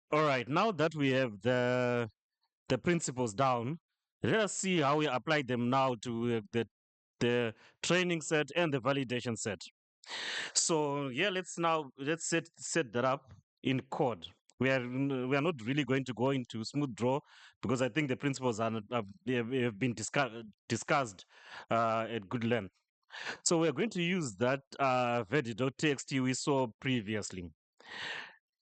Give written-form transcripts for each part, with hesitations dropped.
All right, now that we have the principles down, let us see how we apply them now to the training set and the validation set. So yeah, let's set that up in code. We are not really going to go into smooth draw because I think the principles are not, have been discussed at good length. So we're going to use that vedi.txt we saw previously.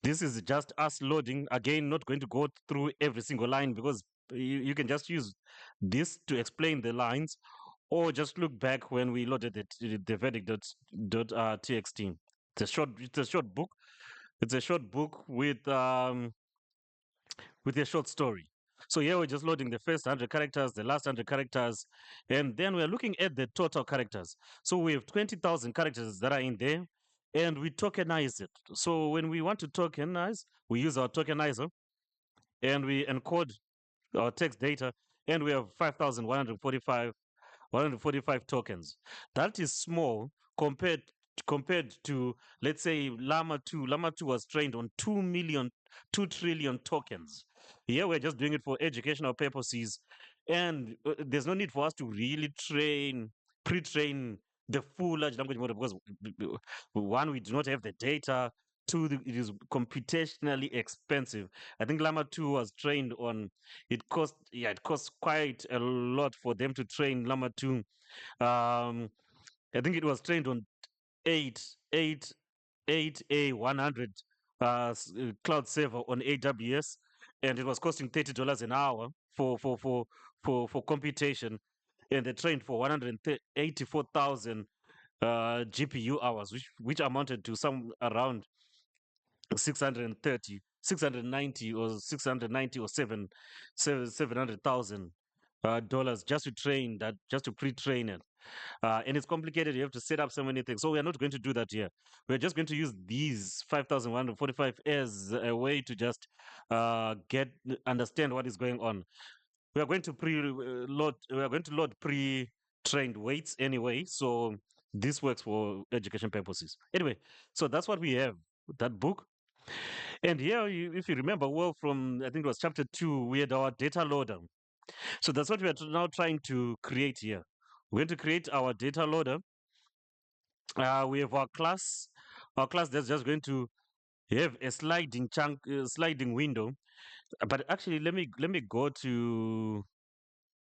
This is just us loading. Again, not going to go through every single line because you can just use this to explain the lines or just look back when we loaded the verdict.txt. It's a short book. It's a short book with a short story. So here we're just loading the first 100 characters, the last 100 characters, and then we're looking at the total characters. So we have 20,000 characters that are in there, and we tokenize it. So when we want to tokenize, we use our tokenizer, and we encode our text data, and we have 5,145 tokens. That is small compared to, let's say, llama 2. Llama 2 was trained on 2 trillion tokens. Here we're just doing it for educational purposes, and there's no need for us to really pre-train the full large language model because one, we do not have the data. Two, it is computationally expensive. I think llama 2 was trained on, it cost quite a lot for them to train llama 2. I think it was trained on 8 8 8A100 cloud server on AWS, and it was costing $30 an hour for computation, and they trained for 184,000 GPU hours, which amounted to some around 630, 690, or 690 or 700,000 dollars just to train that, just to pre-train it. And it's complicated. You have to set up so many things. So we are not going to do that here. We're just going to use these 5,145 as a way to just understand what is going on. We are going to load. We are going to load pre-trained weights anyway. So this works for education purposes. Anyway, so that's what we have. That book. And here, if you remember well from, I think it was chapter 2, we had our data loader. So that's what we are now trying to create here. We're going to create our data loader. We have our class. Our class that's just going to have a sliding window. But actually, let me go to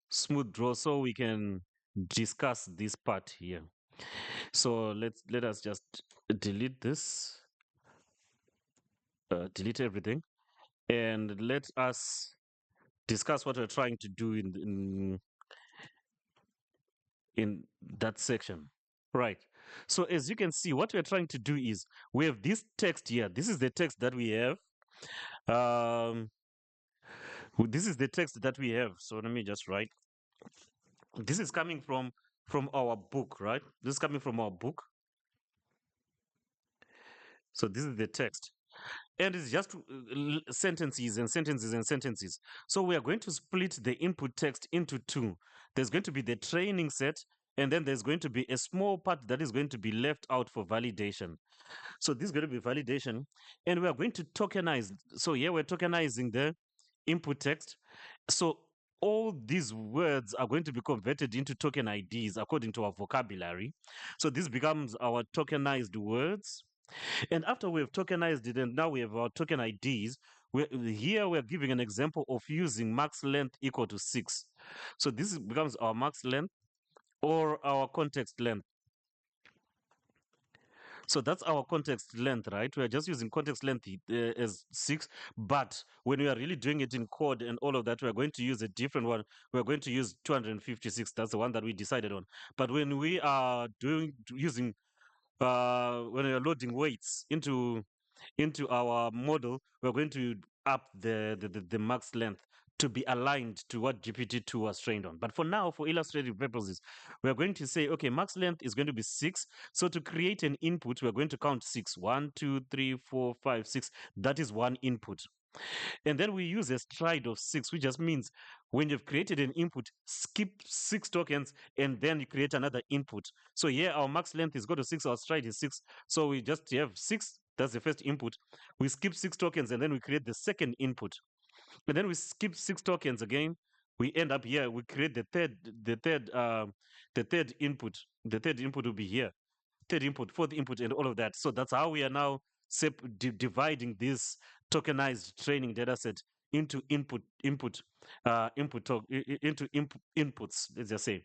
smooth draw so we can discuss this part here. So let us just delete this, delete everything, and let us discuss what we're trying to do in that section. Right. So as you can see, what we're trying to do is we have this text here. This is the text that we have. Um, this is the text that we have. So let me just write. This is coming from our book, right? This is coming from our book. So this is the text. And it's just sentences and sentences and sentences. So we are going to split the input text into two. There's going to be the training set, and then there's going to be a small part that is going to be left out for validation. So this is going to be validation, and we are going to tokenize. So here we're tokenizing the input text. So all these words are going to be converted into token IDs according to our vocabulary. So this becomes our tokenized words. And after we have tokenized it, and now we have our token IDs, here we're giving an example of using max length equal to 6. So becomes our max length or our context length. So that's our context length, right? We're just using context length as 6, but when we are really doing it in code and all of that, we're going to use a different one. We're going to use 256. That's the one that we decided on. But when we are using when we are loading weights into our model, we're going to up the max length to be aligned to what GPT-2 was trained on. But for now, for illustrative purposes, we're going to say, okay, max length is going to be 6. So to create an input, we're going to count 6. 1, 2, 3, 4, 5, 6. That is one input. And then we use a stride of 6, which just means when you've created an input, skip 6 tokens and then you create another input. So here our max length is go to 6, our stride is 6. So we just have 6 That's the first input. We skip 6 tokens and then we create the second input. And then we skip 6 tokens again. We end up here. We create the third input. The third input will be here. Third input, fourth input, and all of that. So that's how we are now dividing this tokenized training data set into inputs. Let's just say.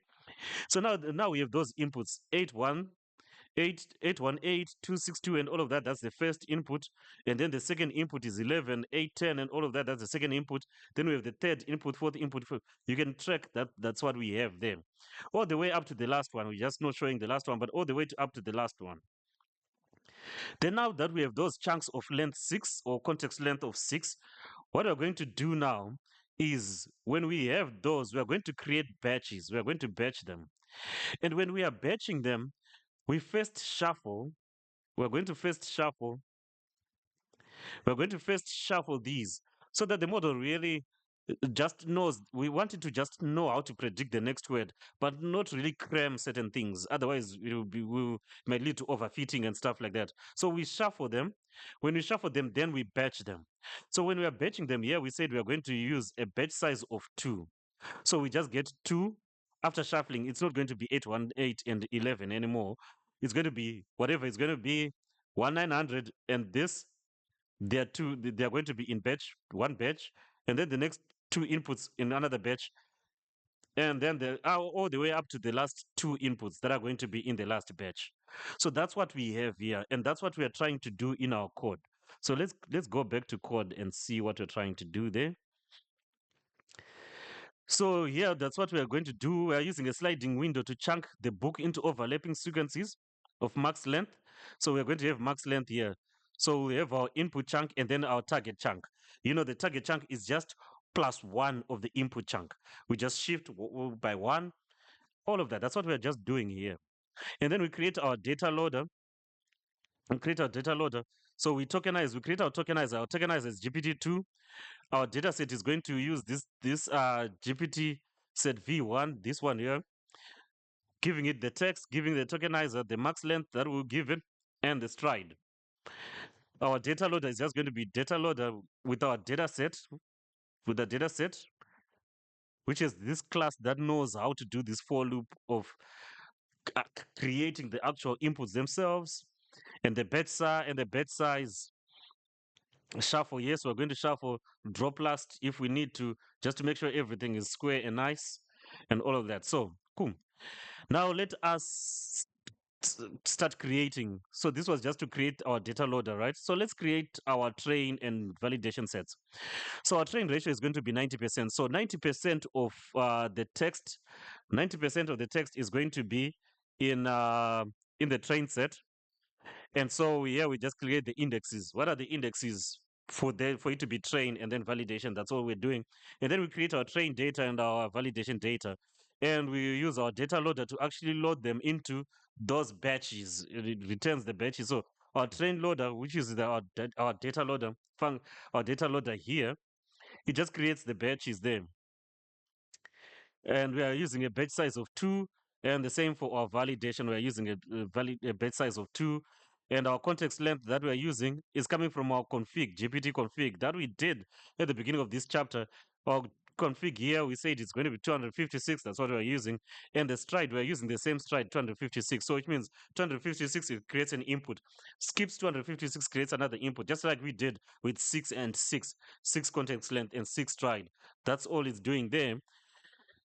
So now we have those inputs 818, 262, and all of that. That's the first input. And then the second input is 11, 8, 10, and all of that. That's the second input. Then we have the third input, fourth input. You can track that. That's what we have there. All the way up to the last one. We're just not showing the last one, but all the way up to the last one. Then now that we have those chunks of length 6 or context length of 6, what we're going to do now is when we have those, we're going to create batches. We're going to batch them. And when we are batching them, we first shuffle. We're going to first shuffle. We're going to first shuffle these so that the model really just knows. We want it to just know how to predict the next word, but not really cram certain things. Otherwise, might lead to overfitting and stuff like that. So we shuffle them. When we shuffle them, then we batch them. So when we are batching them here, we said we are going to use a batch size of 2. So we just get 2. After shuffling, it's not going to be 818 and 11 anymore. It's going to be whatever. It's going to be 1900, and this they are two. They are going to be in batch, one batch, and then the next 2 inputs in another batch, and then all the way up to the last 2 inputs that are going to be in the last batch. So that's what we have here, and that's what we are trying to do in our code. So let's go back to code and see what we're trying to do there. So yeah, that's what we are going to do. We are using a sliding window to chunk the book into overlapping sequences of max length. So we're going to have max length here. So we have our input chunk and then our target chunk. You know, the target chunk is just +1 of the input chunk. We just shift by 1, all of that. That's what we're just doing here. And then we create our data loader. So we tokenize, we create our tokenizer. Our tokenizer is GPT-2. Our data set is going to use this GPT set v1, this one here, giving it the text, giving the tokenizer the max length that we'll give it, and the stride. Our data loader is just going to be data loader with our data set, which is this class that knows how to do this for loop of creating the actual inputs themselves, and the batch size shuffle. Yes, we're going to shuffle drop last if we need to, just to make sure everything is square and nice and all of that. So cool. Now let us start creating. So this was just to create our data loader, right? So let's create our train and validation sets. So our train ratio is going to be 90%. So 90% of the text, 90% of the text is going to be in the train set. And so here we just create the indexes. What are the indexes for it to be trained and then validation? That's all we're doing. And then we create our train data and our validation data. And we use our data loader to actually load them into those batches. It returns the batches. So our train loader, which is our data loader, our data loader here, it just creates the batches there. And we are using a batch size of 2, and the same for our validation. We are using a batch size of 2, and our context length that we are using is coming from our config, GPT config, that we did at the beginning of this chapter. Our config here, we said it's going to be 256. That's what we're using. And the stride, we're using the same stride, 256. So it means 256, it creates an input. Skips 256 creates another input, just like we did with 6 and 6, 6 context length and 6 stride. That's all it's doing there.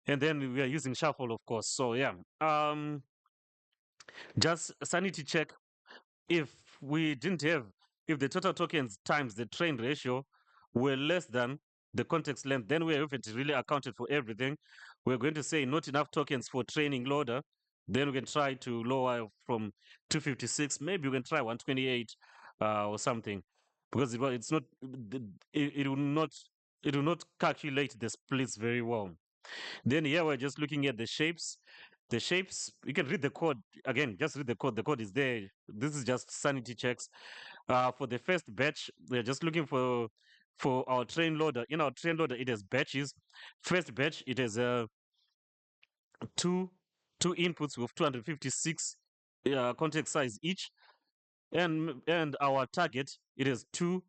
And then we are using shuffle, of course. So yeah, just sanity check. If we didn't have, if the total tokens times the train ratio were less than the context length, then we haven't really accounted for everything. We're going to say not enough tokens for training loader. Then we can try to lower from 256. Maybe we can try 128 or something, because it's not, it will not calculate the splits very well. Then here we're just looking at the shapes. The shapes, you can read the code again. Just read the code. The code is there. This is just sanity checks. For the first batch, we're just looking for our train loader. In our train loader, it has batches. First batch, it has two inputs with 256 context size each. and our target, it is 2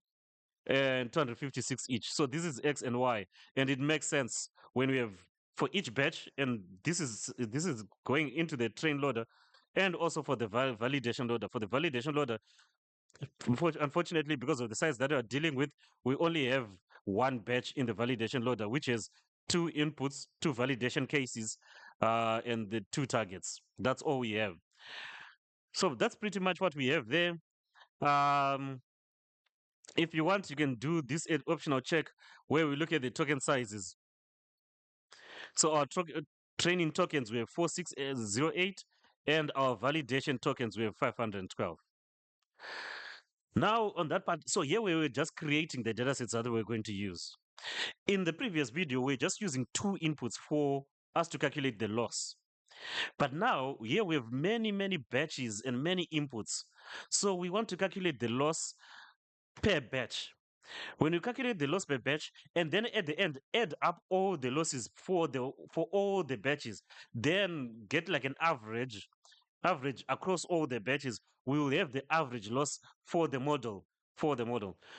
and 256 each. So this is X and Y, and it makes sense when we have for each batch, and this is going into the train loader, and also for the validation loader. For the validation loader, unfortunately, because of the size that we are dealing with, we only have one batch in the validation loader, which is two inputs, two validation cases, and the two targets. That's all we have. So that's pretty much what we have there. Um, if you want, you can do this optional check where we look at the token sizes. So our training tokens, we have 4608, and our validation tokens, we have 512. Now on that part, so here we were just creating the datasets that we're going to use. In the previous video, we're just using two inputs for us to calculate the loss. But now here we have many batches and many inputs. So we want to calculate the loss per batch. When you calculate the loss per batch, and then at the end add up all the losses for all the batches, then get like an average across all the batches, we will have the average loss for the model.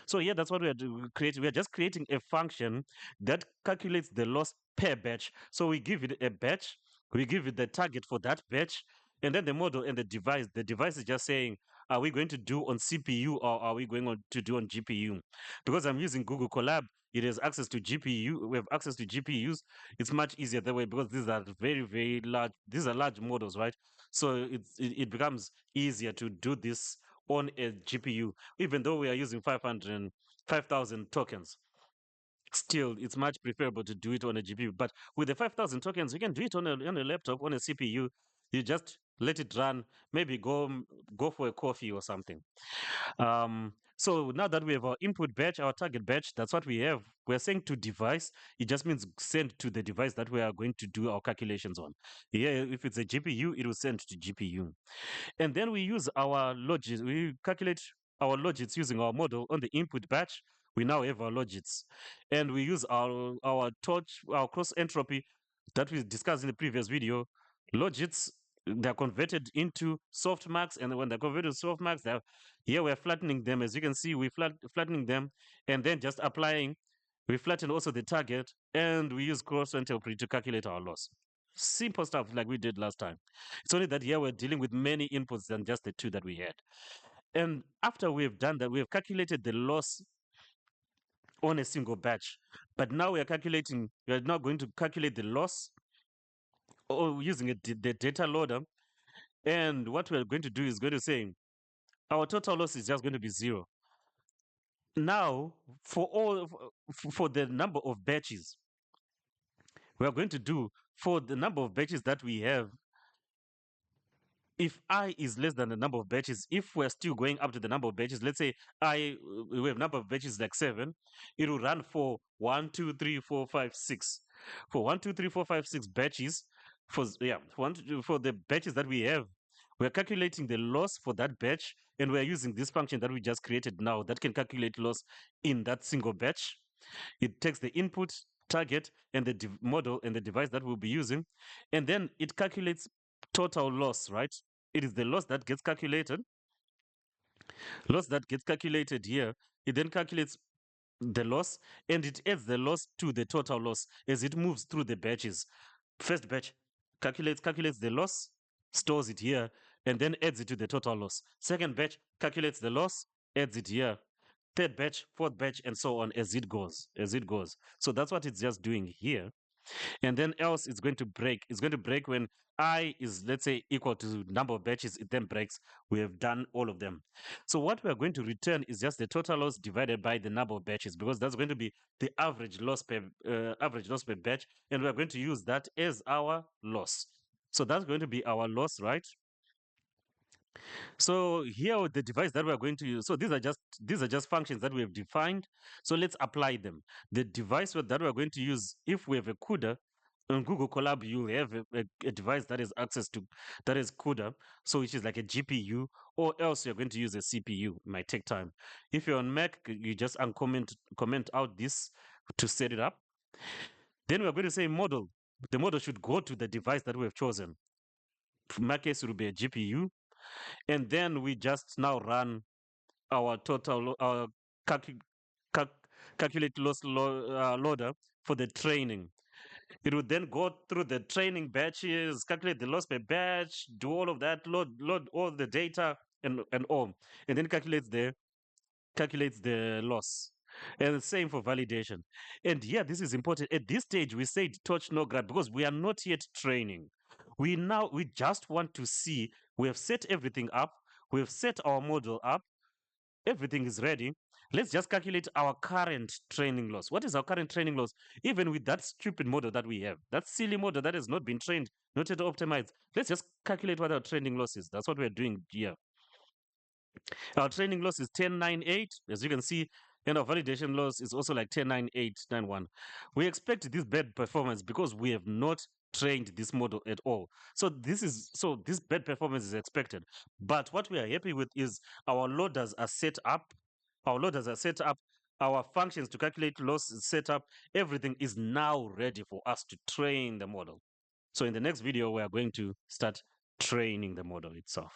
So yeah, that's what we are creating. We are just creating a function that calculates the loss per batch. So we give it a batch, we give it the target for that batch, and then the model and the device. The device is just saying, are we going to do on CPU or are we going to do on GPU? Because I'm using Google Colab, it has access to GPU. We have access to GPUs. It's much easier that way because these are very large. These are large models, right? So it becomes easier to do this on a GPU, even though we are using 5,000 tokens. Still, it's much preferable to do it on a GPU. But with the 5,000 tokens, you can do it on a laptop, on a CPU. You just let it run, maybe go for a coffee or something. So now that we have our input batch, our target batch, that's what we have. We're saying to device, it just means send to the device that we are going to do our calculations on. Yeah, if it's a GPU, it will send to GPU. And then we use our logits. We calculate our logits using our model on the input batch. We now have our logits. And we use our cross entropy that we discussed in the previous video. Logits, they're converted into softmax. And when they're converted to softmax, here we're flattening them. As you can see, we're flattening them and then just applying. We flatten also the target, and we use cross entropy to calculate our loss. Simple stuff like we did last time. It's only that here we're dealing with many inputs than just the two that we had. And after we've done that, we have calculated the loss on a single batch. But now we are now going to calculate the loss or using the data loader. And what we're going to do is going to say our total loss is just going to be 0. Now, for the number of batches, we are going to do for the number of batches that we have, if I is less than the number of batches, if we're still going up to the number of batches, let's say we have number of batches like 7, it will run for 1, 2, 3, 4, 5, 6. For 1, 2, 3, 4, 5, 6 batches, for the batches that we have, we're calculating the loss for that batch, and we're using this function that we just created now that can calculate loss in that single batch. It takes the input, target, and the model and the device that we'll be using, and then it calculates total loss, right? It is the loss that gets calculated. Loss that gets calculated here. It then calculates the loss and it adds the loss to the total loss as it moves through the batches. First batch calculates the loss, stores it here, and then adds it to the total loss. Second batch calculates the loss, adds it here. Third batch, fourth batch, and so on as it goes. So that's what it's just doing here. And then else it's going to break. It's going to break when I is, let's say, equal to number of batches. It then breaks. We have done all of them. So what we are going to return is just the total loss divided by the number of batches, because that's going to be the average loss per batch, and we are going to use that as our loss. So that's going to be our loss, right? So here the device that we're going to use. So these are just functions that we have defined. So let's apply them. The device that we're going to use, if we have a CUDA on Google Colab, you have a device that is access to that is CUDA, so which is like a GPU, or else you're going to use a CPU. It might take time. If you're on Mac, you just comment out this to set it up. Then we're going to say model. The model should go to the device that we have chosen. In my case, it will be a GPU. And then we just now run our calcu- calc- calculate loader for the training. It would then go through the training batches, calculate the loss per batch, do all of that, load all the data and all, and then calculates the loss. And the same for validation. And yeah, this is important. At this stage, we said touch no grad because we are not yet training. We just want to see, we have set everything up, we have set our model up, everything is ready. Let's just calculate our current training loss. What is our current training loss? Even with that stupid model that we have, that silly model that has not been trained, not yet optimized. Let's just calculate what our training loss is. That's what we're doing here. Our training loss is 1098, as you can see, and our validation loss is also like 109891. We expect this bad performance because we have not trained this model at all. So this bad performance is expected. But what we are happy with is our loaders are set up. Our loaders are set up. Our functions to calculate loss is set up. Everything is now ready for us to train the model. So in the next video, we are going to start training the model itself.